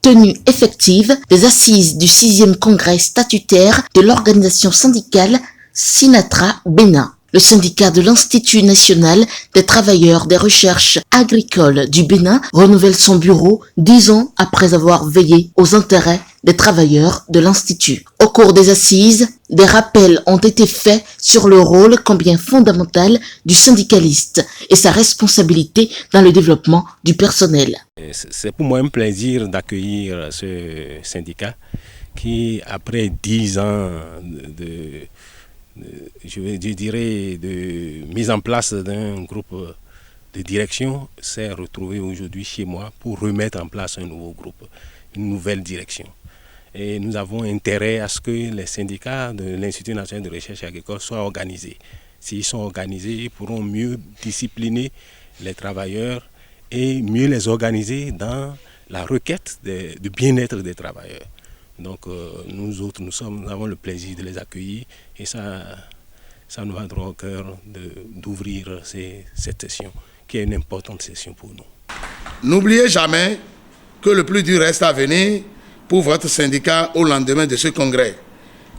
tenue effective des assises du 6e congrès statutaire de l'organisation syndicale Sinatra Bénin. Le syndicat de l'Institut national des travailleurs des recherches agricoles du Bénin renouvelle son bureau 10 ans après avoir veillé aux intérêts des travailleurs de l'Institut. Au cours des assises, des rappels ont été faits sur le rôle combien fondamental du syndicaliste et sa responsabilité dans le développement du personnel. C'est pour moi un plaisir d'accueillir ce syndicat qui, après 10 ans de mise en place d'un groupe de direction, s'est retrouvé aujourd'hui chez moi pour remettre en place un nouveau groupe, une nouvelle direction. Et nous avons intérêt à ce que les syndicats de l'Institut national de recherche agricole soient organisés. S'ils sont organisés, ils pourront mieux discipliner les travailleurs et mieux les organiser dans la requête du bien-être des travailleurs. Donc nous autres, nous avons le plaisir de les accueillir et ça nous va droit au cœur d'ouvrir cette session, qui est une importante session pour nous. N'oubliez jamais que le plus dur reste à venir pour votre syndicat au lendemain de ce congrès.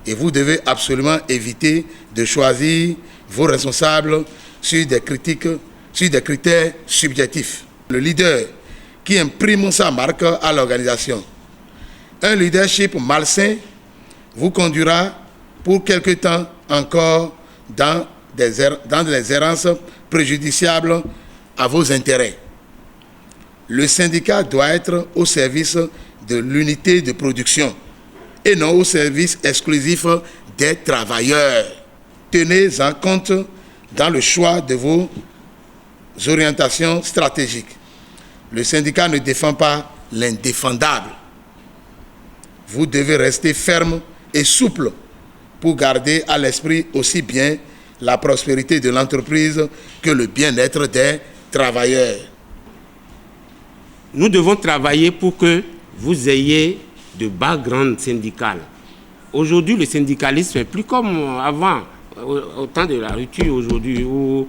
Et vous devez absolument éviter de choisir vos responsables sur des critères subjectifs. Le leader qui imprime sa marque à l'organisation. Un leadership malsain vous conduira pour quelque temps encore dans des errances préjudiciables à vos intérêts. Le syndicat doit être au service de l'unité de production et non au service exclusif des travailleurs. Tenez en compte dans le choix de vos orientations stratégiques. Le syndicat ne défend pas l'indéfendable. Vous devez rester ferme et souple pour garder à l'esprit aussi bien la prospérité de l'entreprise que le bien-être des travailleurs. Nous devons travailler pour que vous ayez de background syndical. Aujourd'hui, le syndicalisme n'est plus comme avant, au temps de la rupture aujourd'hui, où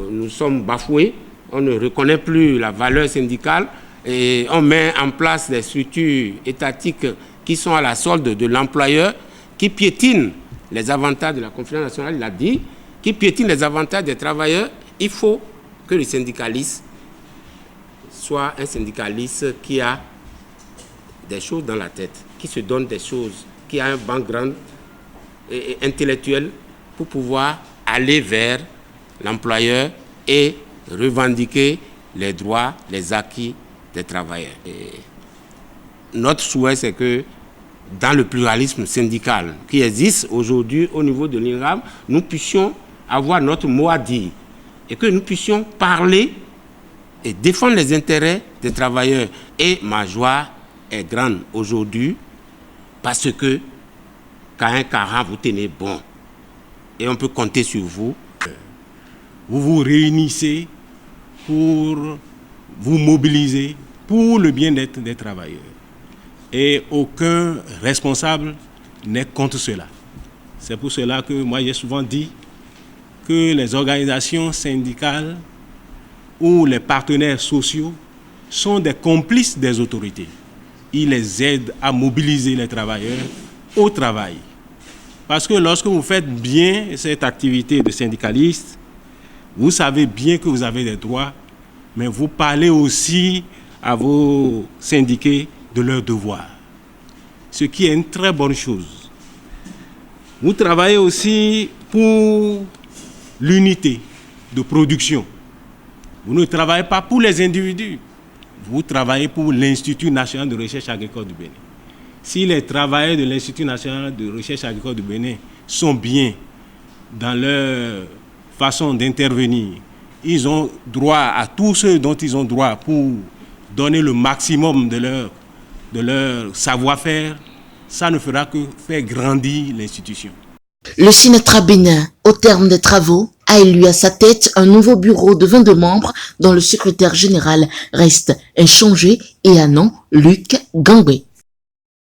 nous sommes bafoués, on ne reconnaît plus la valeur syndicale et on met en place des structures étatiques qui sont à la solde de l'employeur, qui piétinent les avantages de la conférence nationale, il l'a dit, qui piétinent les avantages des travailleurs. Il faut que le syndicaliste soit un syndicaliste qui a des choses dans la tête, qui se donne des choses, qui a un background intellectuel pour pouvoir aller vers l'employeur et revendiquer les droits, les acquis des travailleurs. Et notre souhait, c'est que dans le pluralisme syndical qui existe aujourd'hui au niveau de l'INRAM, nous puissions avoir notre mot à dire et que nous puissions parler et défendre les intérêts des travailleurs. Et ma joie est grande aujourd'hui parce que quand un Caran vous tenez bon et on peut compter sur vous. Vous vous réunissez pour vous mobiliser pour le bien-être des travailleurs. Et aucun responsable n'est contre cela. C'est pour cela que moi j'ai souvent dit que les organisations syndicales ou les partenaires sociaux sont des complices des autorités. Ils les aident à mobiliser les travailleurs au travail. Parce que lorsque vous faites bien cette activité de syndicaliste, vous savez bien que vous avez des droits, mais vous parlez aussi à vos syndiqués de leurs devoirs. Ce qui est une très bonne chose. Vous travaillez aussi pour l'unité de production. Vous ne travaillez pas pour les individus. Vous travaillez pour l'Institut national de recherche agricole du Bénin. Si les travailleurs de l'Institut national de recherche agricole du Bénin sont bien dans leur façon d'intervenir, ils ont droit à tout ce dont ils ont droit pour donner le maximum de leur savoir-faire, ça ne fera que faire grandir l'institution. Le Sinatra Bénin, au terme des travaux, a élu à sa tête un nouveau bureau de 22 membres dont le secrétaire général reste inchangé et à nom Luc Gangwé.